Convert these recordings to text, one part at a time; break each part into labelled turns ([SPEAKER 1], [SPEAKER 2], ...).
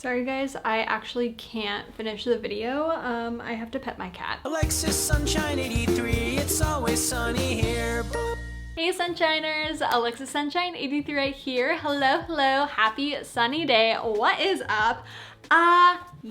[SPEAKER 1] Sorry guys, I actually can't finish the video. I have to pet my cat.
[SPEAKER 2] Alexis Sunshine 83, it's always sunny here. Boop.
[SPEAKER 1] Hey Sunshiners, Alexis Sunshine 83 right here. Hello, hello, happy sunny day. What is up?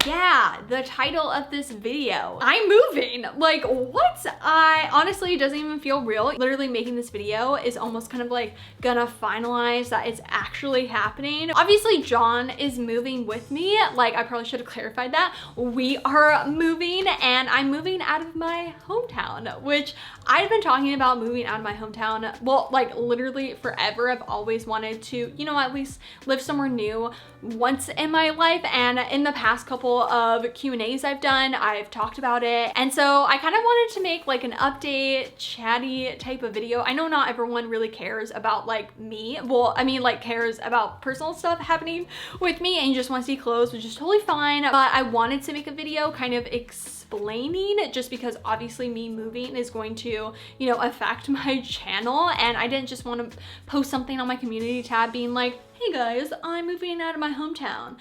[SPEAKER 1] Yeah, the title of this video. I'm moving. Like, what? I honestly, it doesn't even feel real. Literally making this video is almost kind of like gonna finalize that it's actually happening. Obviously, John is moving with me. Like, I probably should have clarified that. We are moving and I'm moving out of my hometown, which I've been talking about moving out of my hometown. Well, like literally forever. I've always wanted to, you know, at least live somewhere new once in my life. And in the past couple of Q&As I've done, I've talked about it. And so I kind of wanted to make like an update, chatty type of video. I know not everyone really cares about like me. Well, I mean like cares about personal stuff happening with me and you just want to see clothes, which is totally fine. But I wanted to make a video kind of explaining just because obviously me moving is going to, you know, affect my channel. And I didn't just want to post something on my community tab being like, hey guys, I'm moving out of my hometown.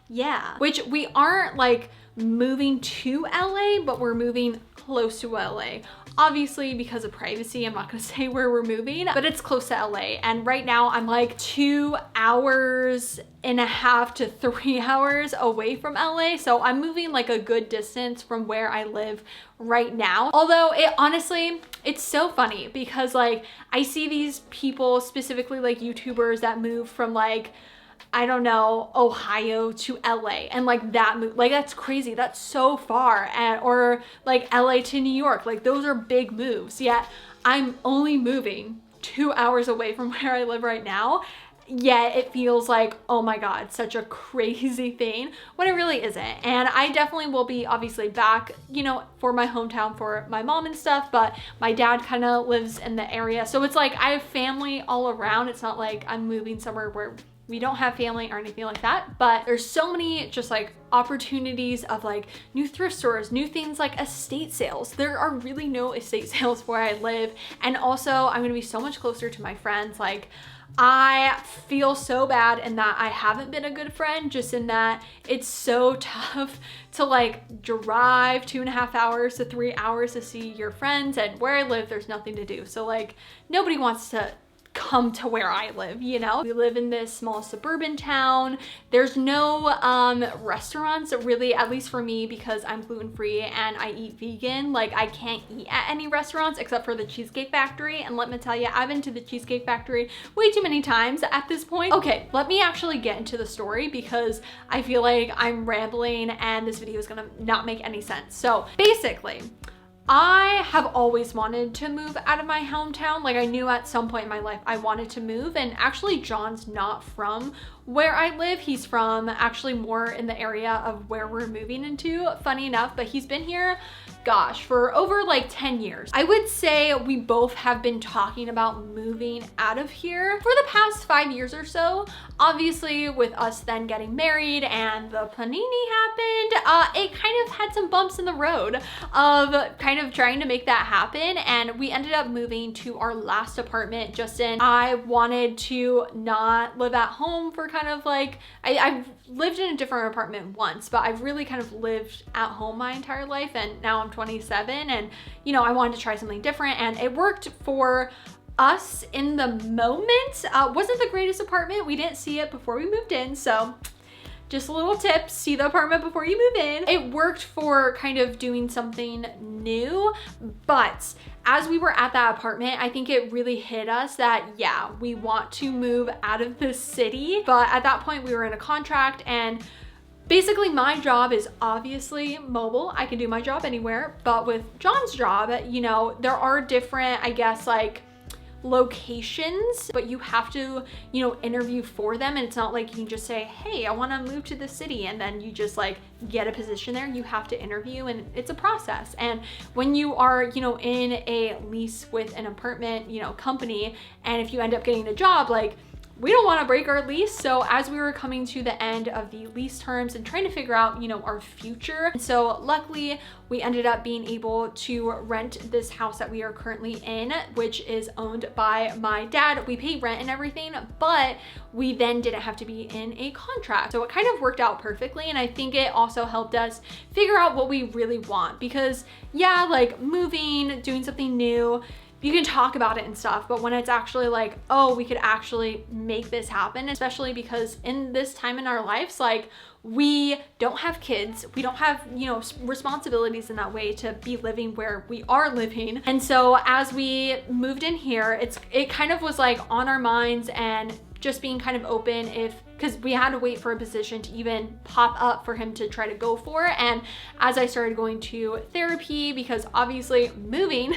[SPEAKER 1] Yeah. Which we aren't like moving to LA, but we're moving close to LA. Obviously, because of privacy, I'm not gonna say where we're moving, but it's close to LA. And right now I'm like 2.5 hours to 3 hours away from LA. So I'm moving like a good distance from where I live right now. Although it honestly, it's so funny because like I see these people, specifically like YouTubers that move from like, I don't know, Ohio to LA and like that move, like that's crazy. That's so far. And or like LA to New York, like those are big moves. Yet I'm only moving 2 hours away from where I live right now. Yet it feels like, oh my God, such a crazy thing when it really isn't. And I definitely will be obviously back, you know, for my hometown for my mom and stuff, but my dad kind of lives in the area. So it's like I have family all around. It's not like I'm moving somewhere where we don't have family or anything like that, but there's so many just like opportunities of like new thrift stores, new things like estate sales. There are really no estate sales where I live. And also I'm gonna be so much closer to my friends. Like I feel so bad in that I haven't been a good friend, just in that it's so tough to like drive 2.5 hours to 3 hours to see your friends, and where I live, there's nothing to do. So like nobody wants to come to where I live, you know? We live in this small suburban town. There's no restaurants really, at least for me, because I'm gluten-free and I eat vegan. Like I can't eat at any restaurants except for the Cheesecake Factory. And let me tell you, I've been to the Cheesecake Factory way too many times at this point. Okay, let me actually get into the story because I feel like I'm rambling and this video is gonna not make any sense. So basically, I have always wanted to move out of my hometown. Like I knew at some point in my life I wanted to move, and actually John's not from where I live. He's from actually more in the area of where we're moving into, funny enough, but he's been here, gosh, for over like 10 years. I would say we both have been talking about moving out of here for the past 5 years or so. Obviously with us then getting married and the panini happened, it kind of had some bumps in the road of kind of trying to make that happen. And we ended up moving to our last apartment. Justin, I wanted to not live at home for kind of like, I've lived in a different apartment once, but I've really kind of lived at home my entire life. And now I'm 27 and, you know, I wanted to try something different, and it worked for us in the moment. Wasn't the greatest apartment. We didn't see it before we moved in. So just a little tip, see the apartment before you move in. It worked for kind of doing something new, but as we were at that apartment, I think it really hit us that, yeah, we want to move out of the city. But at that point we were in a contract, and basically my job is obviously mobile. I can do my job anywhere, but with John's job, you know, there are different, I guess, like locations, but you have to, you know, interview for them. And it's not like you can just say, hey, I want to move to the city, and then you just like get a position there. You have to interview, and it's a process. And when you are, you know, in a lease with an apartment, you know, company, and if you end up getting a job, like we don't want to break our lease. So as we were coming to the end of the lease terms and trying to figure out, you know, our future. And so luckily we ended up being able to rent this house that we are currently in, which is owned by my dad. We pay rent and everything, but we then didn't have to be in a contract. So it kind of worked out perfectly. And I think it also helped us figure out what we really want, because yeah, like moving, doing something new, you can talk about it and stuff, but when it's actually like, oh, we could actually make this happen, especially because in this time in our lives, like, we don't have kids, we don't have, you know, responsibilities in that way to be living where we are living. And so as we moved in here, it kind of was like on our minds, and just being kind of open because we had to wait for a position to even pop up for him to try to go for. And as I started going to therapy, because obviously moving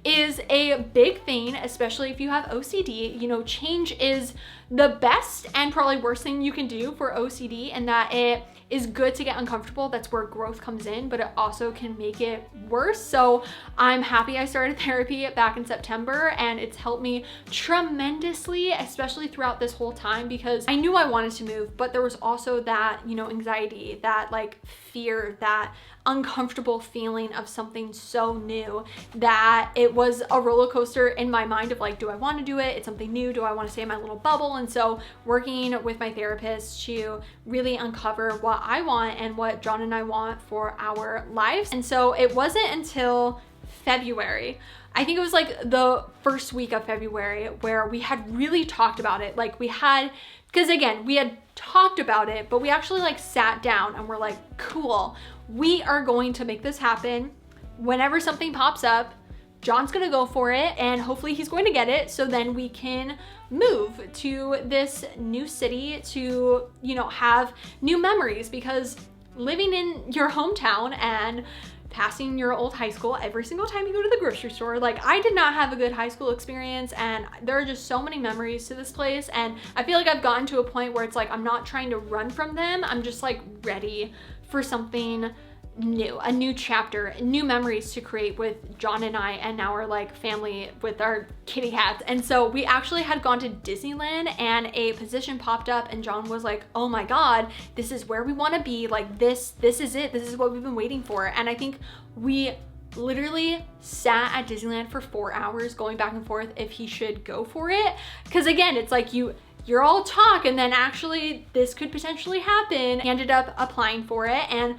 [SPEAKER 1] is a big thing, especially if you have OCD, you know, change is the best and probably worst thing you can do for OCD, and that it is good to get uncomfortable. That's where growth comes in, but it also can make it worse. So I'm happy I started therapy back in September, and it's helped me tremendously, especially throughout this whole time, because I knew I wanted to move, but there was also that, you know, anxiety, that like fear, that uncomfortable feeling of something so new, that it was a roller coaster in my mind of like, do I want to do it? It's something new. Do I want to stay in my little bubble? And so working with my therapist to really uncover what I want and what John and I want for our lives. And so it wasn't until February, I think it was like the first week of February, where we had really talked about it. Like we had, because again, we had talked about it, but we actually like sat down and we're like, cool, we are going to make this happen. Whenever something pops up, John's gonna go for it, and hopefully he's going to get it, so then we can move to this new city to, you know, have new memories. Because living in your hometown and passing your old high school every single time you go to the grocery store, like, I did not have a good high school experience, and there are just so many memories to this place. And I feel like I've gotten to a point where it's like, I'm not trying to run from them, I'm just like ready for something new, a new chapter, new memories to create with John and I and our like family with our kitty cats. And so we actually had gone to Disneyland, and a position popped up, and John was like, oh my God, this is where we want to be. Like this is it. This is what we've been waiting for. And I think we literally sat at Disneyland for 4 hours going back and forth if he should go for it. Because again, it's like you're all talk, and then actually this could potentially happen. He ended up applying for it, and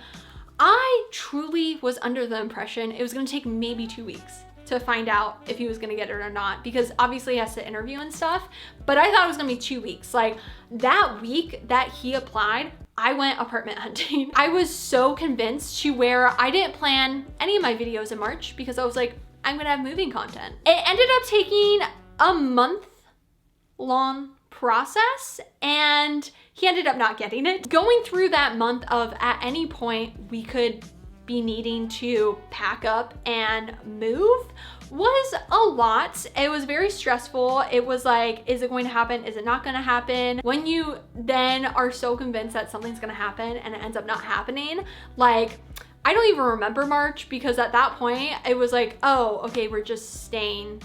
[SPEAKER 1] I truly was under the impression it was gonna take maybe 2 weeks to find out if he was gonna get it or not, because obviously he has to interview and stuff, but I thought it was gonna be 2 weeks. Like that week that he applied, I went apartment hunting. I was so convinced to where I didn't plan any of my videos in March, because I was like, I'm gonna have moving content. It ended up taking a month-long process, and he ended up not getting it. Going through that month of at any point we could be needing to pack up and move was a lot. It was very stressful. It was like, is it going to happen? Is it not going to happen? When you then are so convinced that something's going to happen and it ends up not happening, like, I don't even remember March, because at that point it was like, oh, okay, we're just staying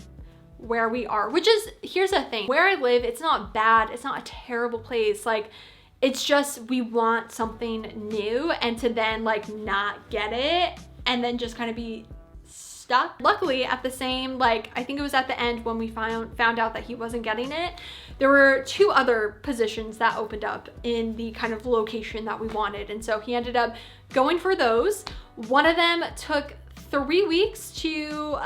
[SPEAKER 1] where we are, which is, here's the thing, where I live, it's not bad, it's not a terrible place, like, it's just we want something new, and to then like not get it and then just kind of be stuck. Luckily at the same, like, I think it was at the end when we found out that he wasn't getting it, there were 2 other positions that opened up in the kind of location that we wanted, and so he ended up going for those. One of them took 3 weeks to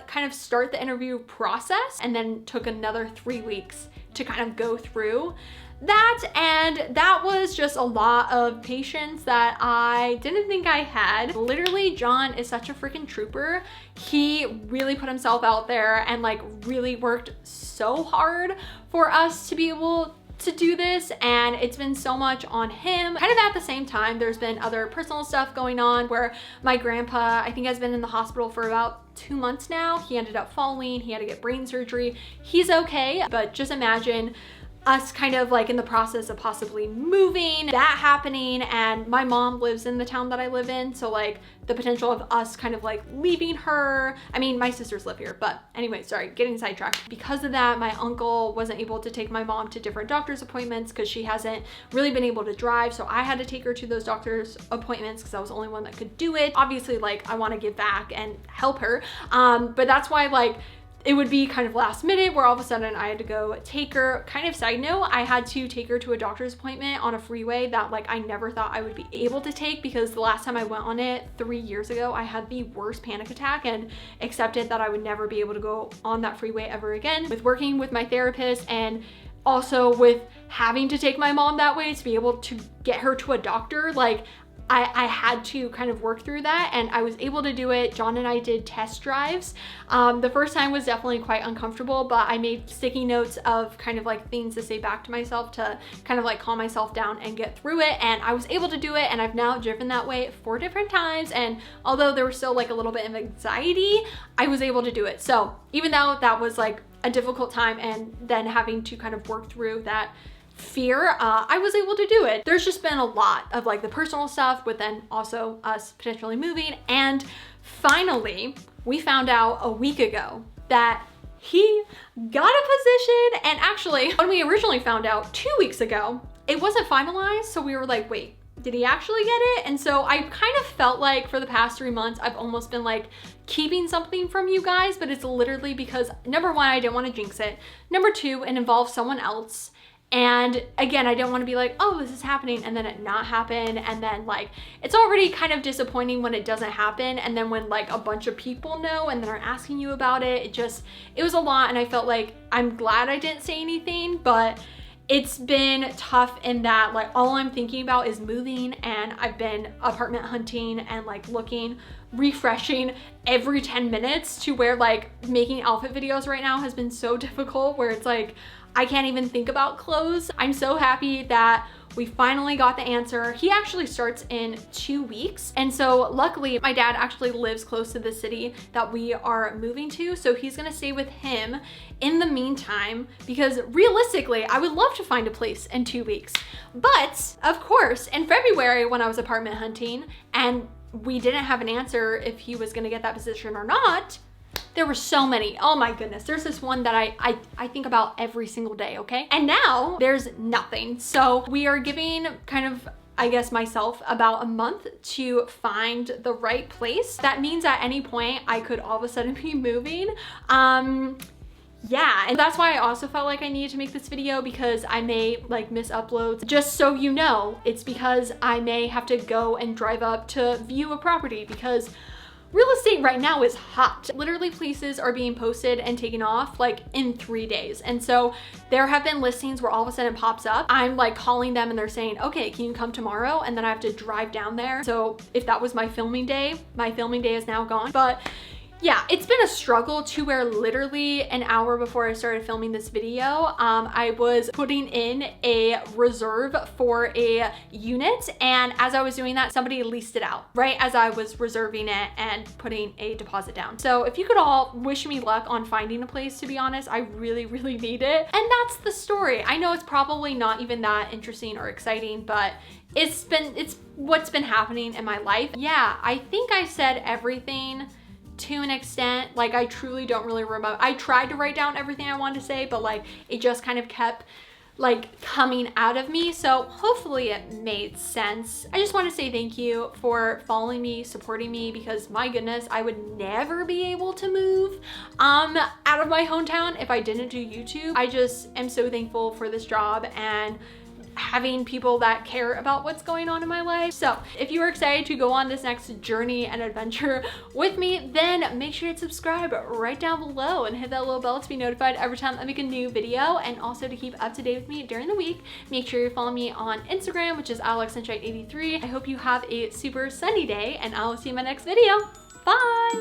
[SPEAKER 1] kind of start the interview process, and then took another 3 weeks to kind of go through that. And that was just a lot of patience that I didn't think I had. Literally, John is such a freaking trooper. He really put himself out there and like really worked so hard for us to be able to do this, and it's been so much on him. Kind of at the same time, there's been other personal stuff going on where my grandpa, I think, has been in the hospital for about 2 months now. He ended up falling, he had to get brain surgery. He's okay, but just imagine us kind of like in the process of possibly moving, that happening, and my mom lives in the town that I live in, so like the potential of us kind of like leaving her. I mean, my sisters live here, but anyway, sorry, getting sidetracked. Because of that, my uncle wasn't able to take my mom to different doctor's appointments because she hasn't really been able to drive, so I had to take her to those doctor's appointments because I was the only one that could do it. Obviously, like, I want to give back and help her, but that's why like it would be kind of last minute where all of a sudden I had to go take her. Kind of side note, I had to take her to a doctor's appointment on a freeway that like I never thought I would be able to take, because the last time I went on it 3 years ago, I had the worst panic attack and accepted that I would never be able to go on that freeway ever again. With working with my therapist and also with having to take my mom that way to be able to get her to a doctor, like I had to kind of work through that, and I was able to do it. John and I did test drives. The first time was definitely quite uncomfortable, but I made sticky notes of kind of like things to say back to myself to kind of like calm myself down and get through it, and I was able to do it, and I've now driven that way 4 different times, and although there was still like a little bit of anxiety, I was able to do it. So even though that was like a difficult time and then having to kind of work through that fear, I was able to do it. There's just been a lot of like the personal stuff, but then also us potentially moving. And finally, we found out a week ago that he got a position. And actually, when we originally found out 2 weeks ago, it wasn't finalized. So we were like, wait, did he actually get it? And so I kind of felt like for the past 3 months, I've almost been like keeping something from you guys, but it's literally because number one, I didn't want to jinx it. Number two, it involves someone else. And again, I don't want to be like, oh, this is happening, and then it not happen. And then like, it's already kind of disappointing when it doesn't happen. And then when like a bunch of people know and then are asking you about it, it was a lot. And I felt like, I'm glad I didn't say anything, but it's been tough in that like all I'm thinking about is moving, and I've been apartment hunting and like looking, refreshing every 10 minutes to where like making outfit videos right now has been so difficult, where it's like, I can't even think about clothes. I'm so happy that we finally got the answer. He actually starts in 2 weeks. And so luckily my dad actually lives close to the city that we are moving to. So he's gonna stay with him in the meantime, because realistically, I would love to find a place in 2 weeks. But of course, in February when I was apartment hunting and we didn't have an answer if he was gonna get that position or not, there were so many. Oh my goodness. There's this one that I think about every single day, okay? And now there's nothing. So we are giving kind of, I guess, myself about a month to find the right place. That means at any point I could all of a sudden be moving. Yeah, and that's why I also felt like I needed to make this video, because I may like miss uploads. Just so you know, it's because I may have to go and drive up to view a property, because real estate right now is hot. Literally places are being posted and taken off like in 3 days. And so there have been listings where all of a sudden it pops up. I'm like calling them and they're saying, okay, can you come tomorrow? And then I have to drive down there. So if that was my filming day is now gone. But yeah, it's been a struggle to where literally an hour before I started filming this video, I was putting in a reserve for a unit. And as I was doing that, somebody leased it out right as I was reserving it and putting a deposit down. So if you could all wish me luck on finding a place, to be honest, I really, really need it. And that's the story. I know it's probably not even that interesting or exciting, but it's what's been happening in my life. Yeah, I think I said everything to an extent. Like, I truly don't really remember. I tried to write down everything I wanted to say, but like it just kind of kept like coming out of me. So hopefully it made sense. I just want to say thank you for following me, supporting me, because my goodness, I would never be able to move out of my hometown if I didn't do YouTube. I just am so thankful for this job and having people that care about what's going on in my life. So if you are excited to go on this next journey and adventure with me, then make sure to subscribe right down below and hit that little bell to be notified every time I make a new video. And also to keep up to date with me during the week, make sure you follow me on Instagram, which is alexsunshine83. I hope you have a super sunny day, and I will see you in my next video. Bye!